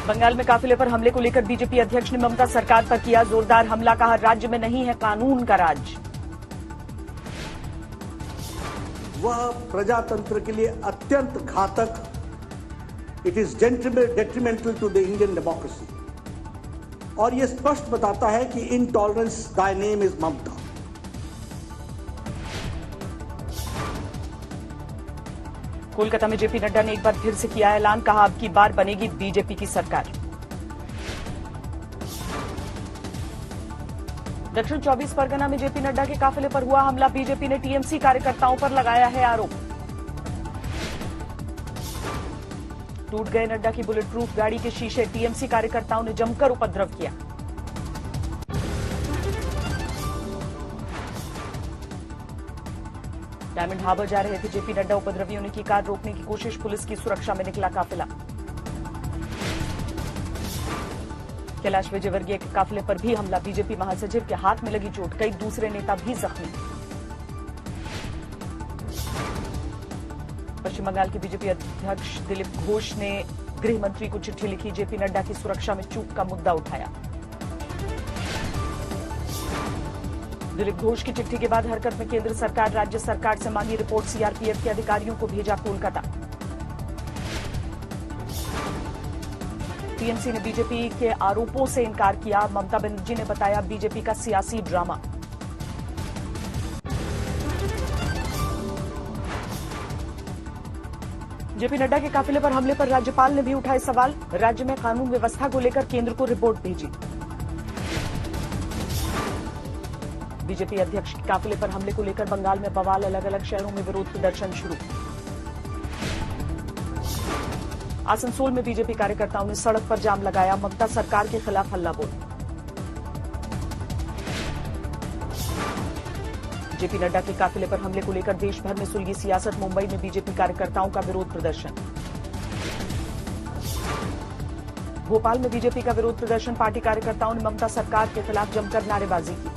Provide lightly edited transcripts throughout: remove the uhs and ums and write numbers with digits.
बंगाल में काफिले पर हमले को लेकर बीजेपी अध्यक्ष ने ममता सरकार पर किया जोरदार हमला, कहा राज्य में नहीं है कानून का राज। वह प्रजातंत्र के लिए अत्यंत घातक, it is detrimental to the Indian democracy, और यह स्पष्ट बताता है कि इनटॉलरेंस दाय नेम इज ममता। कोलकाता में जेपी नड्डा ने एक बार फिर से किया ऐलान, कहा अब की बार बनेगी बीजेपी की सरकार। दक्षिण 24 परगना में जेपी नड्डा के काफिले पर हुआ हमला, बीजेपी ने टीएमसी कार्यकर्ताओं पर लगाया है आरोप। टूट गए नड्डा की बुलेट प्रूफ गाड़ी के शीशे, टीएमसी कार्यकर्ताओं ने जमकर उपद्रव किया। डायमंड हार्बर जा रहे थे जेपी नड्डा, उपद्रवियों ने की कार रोकने की कोशिश, पुलिस की सुरक्षा में निकला काफिला। कैलाश विजयवर्गीय के काफिले पर भी हमला, बीजेपी महासचिव के हाथ में लगी चोट, कई दूसरे नेता भी जख्मी। पश्चिम बंगाल के बीजेपी अध्यक्ष दिलीप घोष ने गृह मंत्री को चिट्ठी लिखी, जेपी नड्डा की सुरक्षा में चूक का मुद्दा उठाया। दिलीप घोष की चिट्ठी के बाद हरकत में केंद्र सरकार, राज्य सरकार से मांगी रिपोर्ट, सीआरपीएफ के अधिकारियों को भेजा कोलकाता। टीएमसी ने बीजेपी के आरोपों से इनकार किया, ममता बनर्जी ने बताया बीजेपी का सियासी ड्रामा। जेपी नड्डा के काफिले पर हमले पर राज्यपाल ने भी उठाए सवाल, राज्य में कानून व्यवस्था को लेकर केंद्र को रिपोर्ट भेजी। बीजेपी अध्यक्ष के काफिले पर हमले को लेकर बंगाल में बवाल, अलग अलग शहरों में विरोध प्रदर्शन शुरू। आसनसोल में बीजेपी कार्यकर्ताओं ने सड़क पर जाम लगाया, ममता सरकार के खिलाफ हल्ला बोल। जेपी नड्डा के काफिले पर हमले को लेकर देश भर में सुलगी सियासत, मुंबई में बीजेपी कार्यकर्ताओं का विरोध प्रदर्शन। भोपाल में बीजेपी का विरोध प्रदर्शन, पार्टी कार्यकर्ताओं ने ममता सरकार के खिलाफ जमकर नारेबाजी की।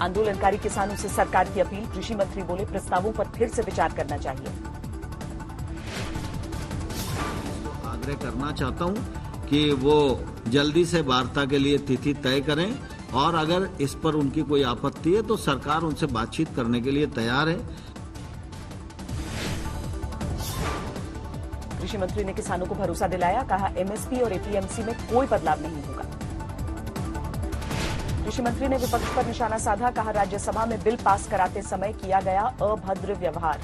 आंदोलनकारी किसानों से सरकार की अपील, कृषि मंत्री बोले प्रस्तावों पर फिर से विचार करना चाहिए। आग्रह करना चाहता हूं कि वो जल्दी से वार्ता के लिए तिथि तय करें, और अगर इस पर उनकी कोई आपत्ति है तो सरकार उनसे बातचीत करने के लिए तैयार है। कृषि मंत्री ने किसानों को भरोसा दिलाया, कहा एमएसपी और एपीएमसी में कोई बदलाव नहीं होगा। कृषि मंत्री ने विपक्ष पर निशाना साधा, कहा राज्यसभा में बिल पास कराते समय किया गया अभद्र व्यवहार।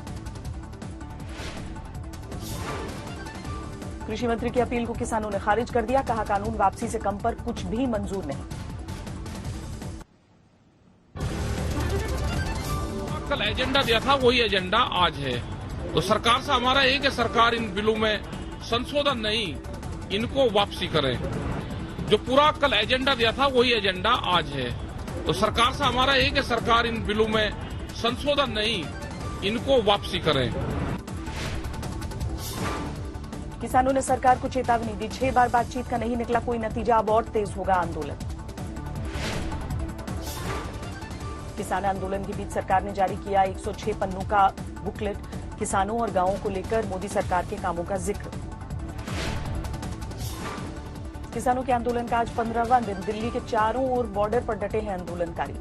कृषि मंत्री की अपील को किसानों ने खारिज कर दिया, कहा कानून वापसी से कम पर कुछ भी मंजूर नहीं। कल एजेंडा दिया था वही एजेंडा आज है, तो सरकार से हमारा एक है सरकार इन बिलों में संशोधन नहीं, इनको वापसी करे। जो पूरा कल एजेंडा दिया था वही एजेंडा आज है, तो सरकार से हमारा एक है सरकार इन बिलों में संशोधन नहीं, इनको वापसी करें। किसानों ने सरकार को चेतावनी दी, 6 बार बातचीत का नहीं निकला कोई नतीजा, अब और तेज होगा आंदोलन। किसान आंदोलन के बीच सरकार ने जारी किया 106 पन्नों का बुकलेट, किसानों और गांवों को लेकर मोदी सरकार के कामों का जिक्र। किसानों के आंदोलन का आज 15वां दिन, दिल्ली के चारों ओर बॉर्डर पर डटे हैं आंदोलनकारी।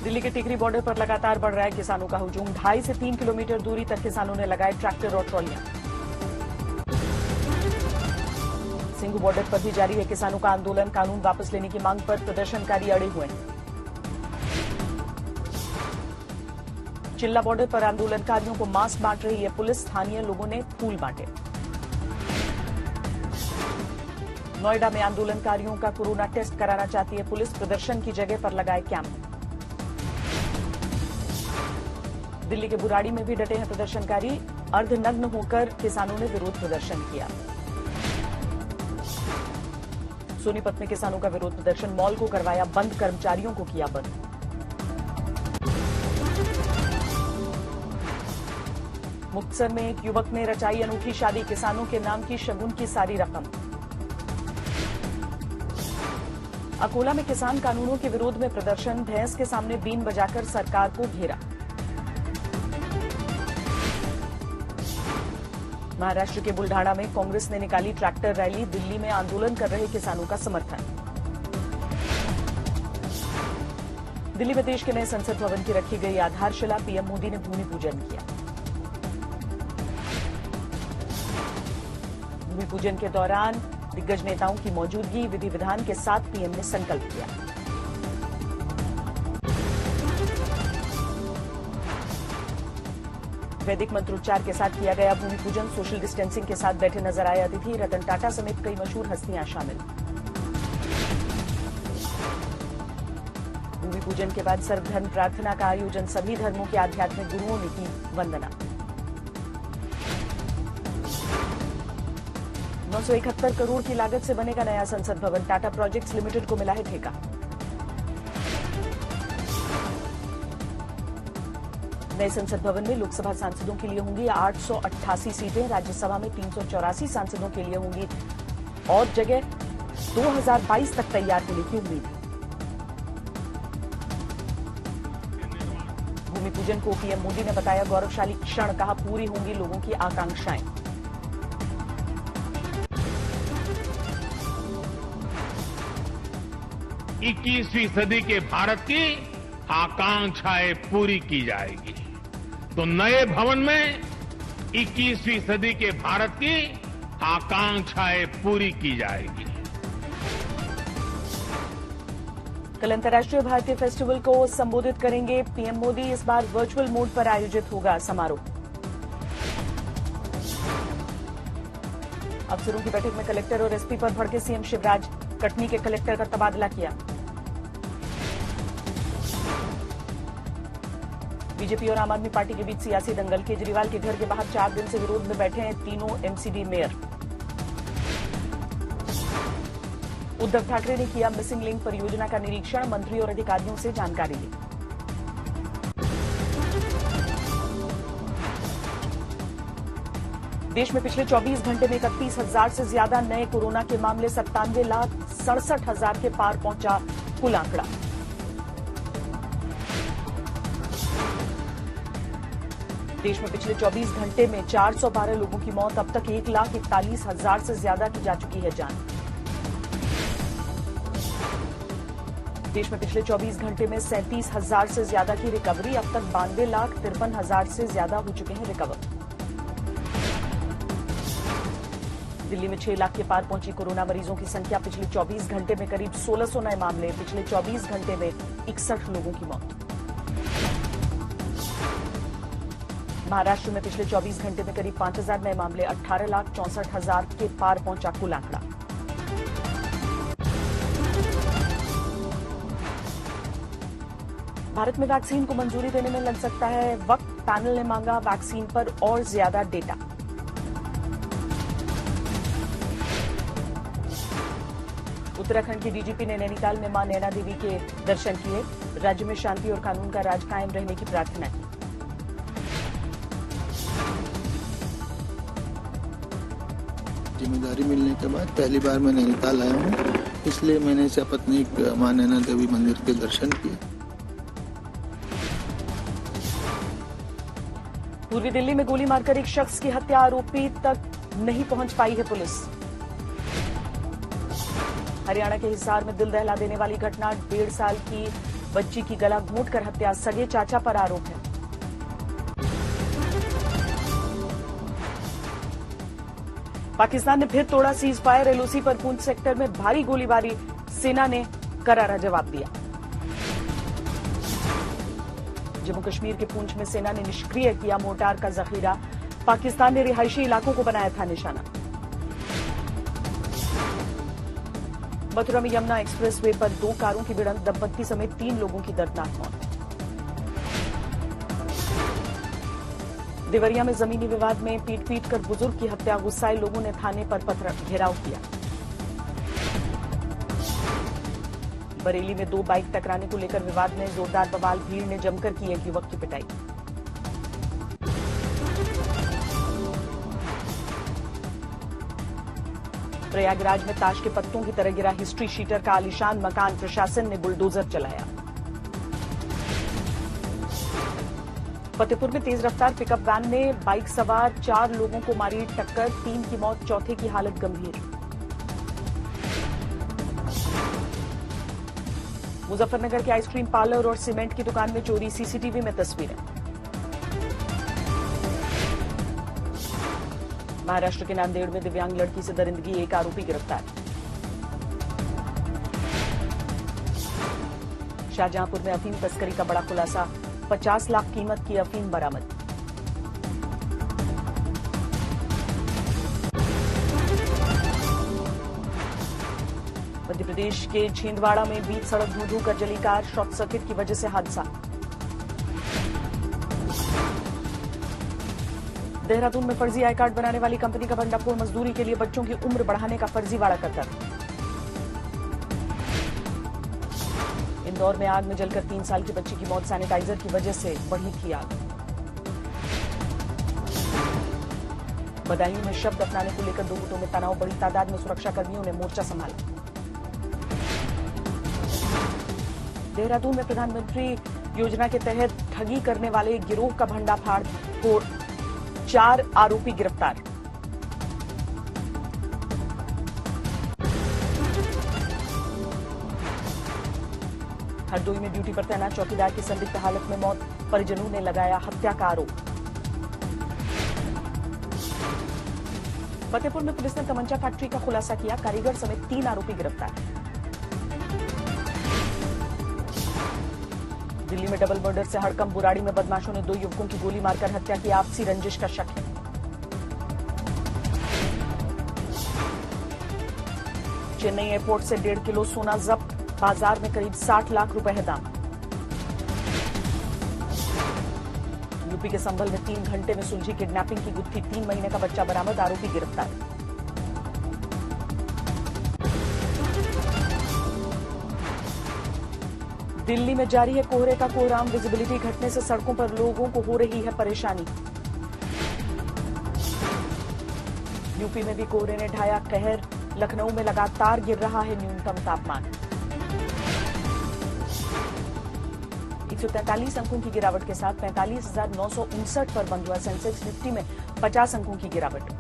दिल्ली के टिकरी बॉर्डर पर लगातार बढ़ रहा है किसानों का हुजूम, 2.5 से 3 किलोमीटर दूरी तक किसानों ने लगाए ट्रैक्टर और ट्रॉलियां। सिंघू बॉर्डर पर भी जारी है किसानों का आंदोलन, कानून वापस लेने की मांग पर प्रदर्शनकारी अड़े हुए हैं। चिल्ला बॉर्डर पर आंदोलनकारियों को मास्क बांट रही है पुलिस, स्थानीय लोगों ने फूल बांटे। नोएडा में आंदोलनकारियों का कोरोना टेस्ट कराना चाहती है पुलिस, प्रदर्शन की जगह पर लगाए कैंप। दिल्ली के बुराड़ी में भी डटे हैं प्रदर्शनकारी, अर्धनग्न होकर किसानों ने विरोध प्रदर्शन किया। सोनीपत में किसानों का विरोध प्रदर्शन, मॉल को करवाया बंद, कर्मचारियों को किया बंद। मुक्तसर में एक युवक ने रचाई अनूठी शादी, किसानों के नाम की शगुन की सारी रकम। अकोला में किसान कानूनों के विरोध में प्रदर्शन, भैंस के सामने बीन बजाकर सरकार को घेरा। महाराष्ट्र के बुल्ढाना में कांग्रेस ने निकाली ट्रैक्टर रैली, दिल्ली में आंदोलन कर रहे किसानों का समर्थन। दिल्ली में देश के नए संसद भवन की रखी गई आधारशिला, पीएम मोदी ने भूमि पूजन किया। भूमि पूजन के दौरान दिग्गज नेताओं की मौजूदगी, विधि विधान के साथ पीएम ने संकल्प किया। वैदिक मंत्रोच्चार के साथ किया गया भूमि पूजन, सोशल डिस्टेंसिंग के साथ बैठे नजर आए अतिथि, रतन टाटा समेत कई मशहूर हस्तियां शामिल। भूमि पूजन के बाद सर्वधर्म प्रार्थना का आयोजन, सभी धर्मों के आध्यात्मिक गुरुओं ने की वंदना। 971 करोड़ की लागत से बनेगा नया संसद भवन, टाटा प्रोजेक्ट्स लिमिटेड को मिला है ठेका। नए संसद भवन में लोकसभा सांसदों के लिए होंगी 888 सीटें, राज्यसभा में 384 सांसदों के लिए होंगी और जगह 2022 तक तैयार होने की उम्मीद है। भूमि पूजन को पीएम मोदी ने बताया गौरवशाली क्षण, कहा पूरी होंगी लोगों की आकांक्षाएं। इक्कीसवीं सदी के भारत की आकांक्षाएं पूरी की जाएगी, तो नए भवन में 21वीं सदी के भारत की आकांक्षाएं पूरी की जाएगी। कल अंतर्राष्ट्रीय भारतीय फेस्टिवल को संबोधित करेंगे पीएम मोदी, इस बार वर्चुअल मोड पर आयोजित होगा समारोह। अफसरों की बैठक में कलेक्टर और एसपी पर भड़के सीएम शिवराज, कटनी के कलेक्टर का तबादला किया। बीजेपी और आम आदमी पार्टी के बीच सियासी दंगल, केजरीवाल के घर के बाहर 4 दिन से विरोध में बैठे हैं तीनों एमसीडी मेयर। उद्धव ठाकरे ने किया मिसिंग लिंक परियोजना का निरीक्षण, मंत्री और अधिकारियों से जानकारी ली। देश में पिछले 24 घंटे में 31,000 से ज्यादा नए कोरोना के मामले, 97,67,000 के पार पहुंचा कुल आंकड़ा। देश में पिछले 24 घंटे में 412 लोगों की मौत, अब तक 1,41,000 से ज्यादा की जा चुकी है जान। देश में पिछले 24 घंटे में 37,000 से ज्यादा की रिकवरी, अब तक 92,53,000 से ज्यादा हो चुके हैं रिकवर। दिल्ली में 6 लाख के पार पहुंची कोरोना मरीजों की संख्या, पिछले 24 घंटे में करीब 1,600 नए मामले, पिछले 24 घंटे में 61 लोगों की मौत। महाराष्ट्र में पिछले 24 घंटे में करीब 5,000 नए मामले, 18,64,000 के पार पहुंचा कुल आंकड़ा। भारत में वैक्सीन को मंजूरी देने में लग सकता है वक्त, पैनल ने मांगा वैक्सीन पर और ज्यादा डेटा। उत्तराखंड की डीजीपी ने नैनीताल में मां नैना देवी के दर्शन किए, राज्य में शांति और कानून का राज कायम रहने की प्रार्थना की। जिम्मेदारी मिलने के बाद पहली बार मैं नैनीताल आया हूँ, इसलिए मैंने सपत्नीक मां नैना देवी मंदिर के दर्शन किए। पूर्वी दिल्ली में गोली मारकर एक शख्स की हत्या, आरोपी तक नहीं पहुंच पाई है पुलिस। हरियाणा के हिसार में दिल दहला देने वाली घटना, 1.5 साल की बच्ची की गला घोंटकर हत्या, सगे चाचा पर आरोप है। पाकिस्तान ने फिर तोड़ा सीज फायर, एलओसी पर पूंछ सेक्टर में भारी गोलीबारी, सेना ने करारा जवाब दिया। जम्मू कश्मीर के पूंछ में सेना ने निष्क्रिय किया मोर्टार का जखीरा, पाकिस्तान ने रिहायशी इलाकों को बनाया था निशाना। मथुरा में यमुना एक्सप्रेसवे पर 2 कारों की भिड़ंत, दंपत्ति समेत 3 लोगों की दर्दनाक मौत। देवरिया में जमीनी विवाद में पीट कर बुजुर्ग की हत्या, गुस्साए लोगों ने थाने पर पथराव घेराव किया। बरेली में 2 बाइक टकराने को लेकर विवाद में जोरदार बवाल, भीड़ ने जमकर की एक युवक की पिटाई। प्रयागराज में ताश के पत्तों की तरह गिरा हिस्ट्री शीटर का आलीशान मकान, प्रशासन ने बुलडोजर चलाया। फतेहपुर में तेज रफ्तार पिकअप वैन ने बाइक सवार 4 लोगों को मारी टक्कर, 3 की मौत, चौथे की हालत गंभीर। मुजफ्फरनगर के आइसक्रीम पार्लर और सीमेंट की दुकान में चोरी, सीसीटीवी में तस्वीरें। महाराष्ट्र के नांदेड़ में दिव्यांग लड़की से दरिंदगी, 1 आरोपी गिरफ्तार। शाहजहांपुर में अफीम तस्करी का बड़ा खुलासा, 50 लाख कीमत की अफीम बरामद। मध्य प्रदेश के छिंदवाड़ा में बीच सड़क धू-धू कर जली कार, शॉर्ट सर्किट की वजह से हादसा। देहरादून में फर्जी आई कार्ड बनाने वाली कंपनी का भंडाफोड़, मजदूरी के लिए बच्चों की उम्र बढ़ाने का फर्जीवाड़ा करता था। इंदौर में आग में जलकर 3 साल की बच्ची की मौत, सैनिटाइजर की वजह से बढ़ी थी आग। बदायूं में शब्द अपनाने को लेकर 2 गुटों में तनाव, बड़ी तादाद में सुरक्षाकर्मियों ने मोर्चा संभाला। देहरादून में प्रधानमंत्री योजना के तहत ठगी करने वाले गिरोह का भंडाफोड़, 4 आरोपी गिरफ्तार। हरदोई में ड्यूटी पर तैनात चौकीदार की संदिग्ध हालत में मौत, परिजनों ने लगाया हत्या का आरोप। फतेहपुर में पुलिस ने तमंचा फैक्ट्री का खुलासा किया, कारीगर समेत 3 आरोपी गिरफ्तार। दिल्ली में डबल मर्डर से हड़कंप, बुराड़ी में बदमाशों ने 2 युवकों की गोली मारकर हत्या की, आपसी रंजिश का शक है। चेन्नई एयरपोर्ट से 1.5 किलो सोना जब्त, बाजार में करीब 60 लाख रुपए है दाम। यूपी के संभल में 3 घंटे में सुलझी किडनैपिंग की गुत्थी, 3 महीने का बच्चा बरामद, आरोपी गिरफ्तार। दिल्ली में जारी है कोहरे का कोहराम, विजिबिलिटी घटने से सड़कों पर लोगों को हो रही है परेशानी। यूपी में भी कोहरे ने ढाया कहर, लखनऊ में लगातार गिर रहा है न्यूनतम तापमान। 143 अंकों की गिरावट के साथ 45,959 पर बंद हुआ सेंसेक्स, निफ्टी में 50 अंकों की गिरावट।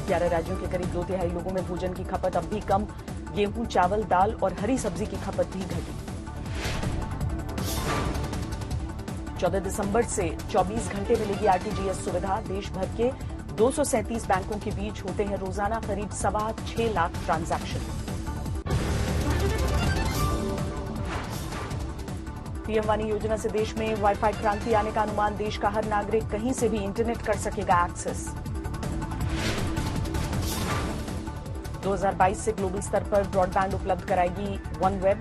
11 राज्यों के करीब 2/3 लोगों में भोजन की खपत अब भी कम, गेहूं, चावल, दाल और हरी सब्जी की खपत भी घटी। 14 दिसंबर से 24 घंटे मिलेगी आरटीजीएस सुविधा, देश भर के 237 बैंकों के बीच होते हैं रोजाना करीब 6.25 लाख ट्रांजैक्शन। पीएम वाणी योजना से देश में वाईफाई क्रांति आने का अनुमान, देश का हर नागरिक कहीं से भी इंटरनेट कर सकेगा एक्सेस। 2022 से ग्लोबल स्तर पर ब्रॉडबैंड उपलब्ध कराएगी OneWeb,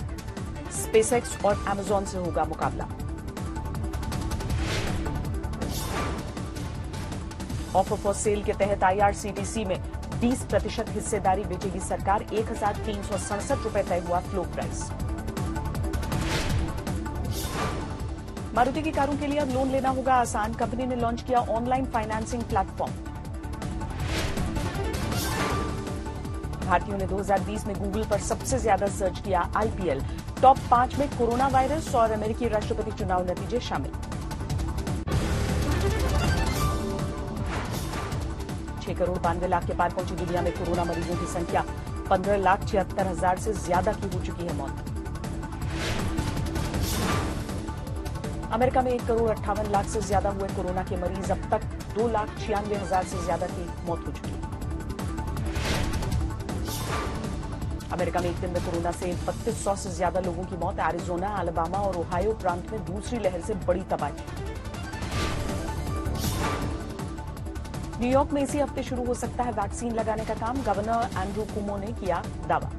स्पेसएक्स और Amazon से होगा मुकाबला। ऑफर फॉर सेल के तहत IRCTC में 20% हिस्सेदारी बेचेगी सरकार, 1,367 रुपए तय हुआ फ्लो प्राइस। मारुति की कारों के लिए अब लोन लेना होगा आसान, कंपनी ने लॉन्च किया ऑनलाइन फाइनेंसिंग प्लेटफॉर्म। भारतीयों ने 2020 में गूगल पर सबसे ज्यादा सर्च किया IPL, टॉप 5 में कोरोना वायरस और अमेरिकी राष्ट्रपति चुनाव नतीजे शामिल। 6 करोड़ 92 लाख के पार पहुंची दुनिया में कोरोना मरीजों की संख्या, 15,76,000 से ज्यादा की हो चुकी है मौत। अमेरिका में 1 करोड़ 58 लाख से ज्यादा हुए कोरोना के मरीज, अब तक 2,96,000 से ज्यादा की मौत हो चुकी है। अमेरिका में एक दिन में कोरोना से 3,200 से ज्यादा लोगों की मौत, एरिजोना, अलाबामा और ओहायो प्रांत में दूसरी लहर से बड़ी तबाही। न्यूयॉर्क में इसी हफ्ते शुरू हो सकता है वैक्सीन लगाने का काम, गवर्नर एंड्रू कुमो ने किया दावा।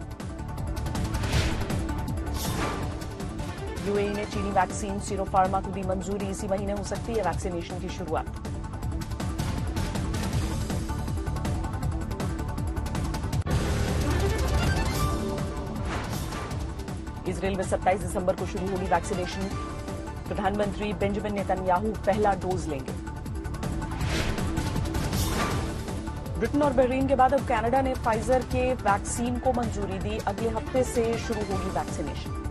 यूएई ने चीनी वैक्सीन सीरोफार्मा को दी मंजूरी, इसी महीने हो सकती है वैक्सीनेशन की शुरुआत। इजरायल में 27 दिसंबर को शुरू होगी वैक्सीनेशन, प्रधानमंत्री बेंजामिन नेतन्याहू पहला डोज लेंगे। ब्रिटेन और बहरीन के बाद अब कनाडा ने फाइजर के वैक्सीन को मंजूरी दी। अगले हफ्ते से शुरू होगी वैक्सीनेशन।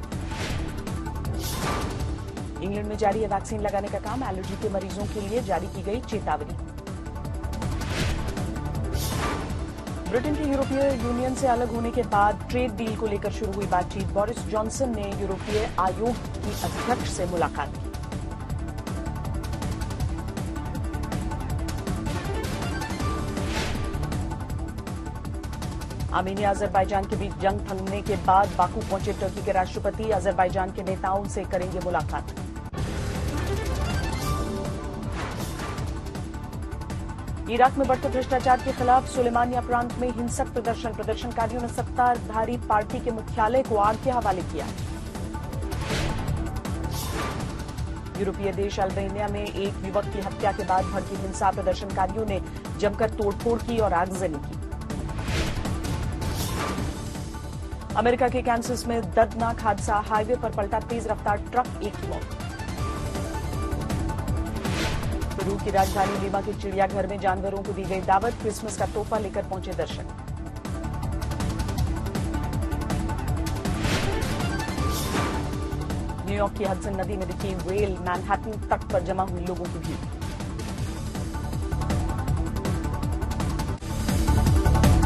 इंग्लैंड में जारी है वैक्सीन लगाने का काम। एलर्जी के मरीजों के लिए जारी की गई चेतावनी। ब्रिटेन के यूरोपीय यूनियन से अलग होने के बाद ट्रेड डील को लेकर शुरू हुई बातचीत। बोरिस जॉनसन ने यूरोपीय आयोग की अध्यक्ष से मुलाकात की। आर्मेनिया अजरबैजान के बीच जंग थमने के बाद बाकू पहुंचे टर्की के राष्ट्रपति। अजरबैजान के नेताओं से करेंगे मुलाकात। इराक में बढ़ते भ्रष्टाचार के खिलाफ सुलेमानिया प्रांत में हिंसक प्रदर्शनकारियों ने सत्ताधारी पार्टी के मुख्यालय को आग के हवाले किया। यूरोपीय देश अल्बानिया में एक युवक की हत्या के बाद भड़की हिंसा। प्रदर्शनकारियों ने जमकर तोड़फोड़ की और आगजनी की। अमेरिका के कैंसस में दर्दनाक हादसा। हाईवे पर पलटा तेज रफ्तार ट्रक, एक की मौत। पेरू की राजधानी लीमा के चिड़ियाघर में जानवरों को दी गई दावत। क्रिसमस का तोहफा लेकर पहुंचे दर्शक। न्यूयॉर्क की हडसन नदी में दिखी व्हेल। मैनहट्टन तट पर जमा हुई लोगों की भीड़।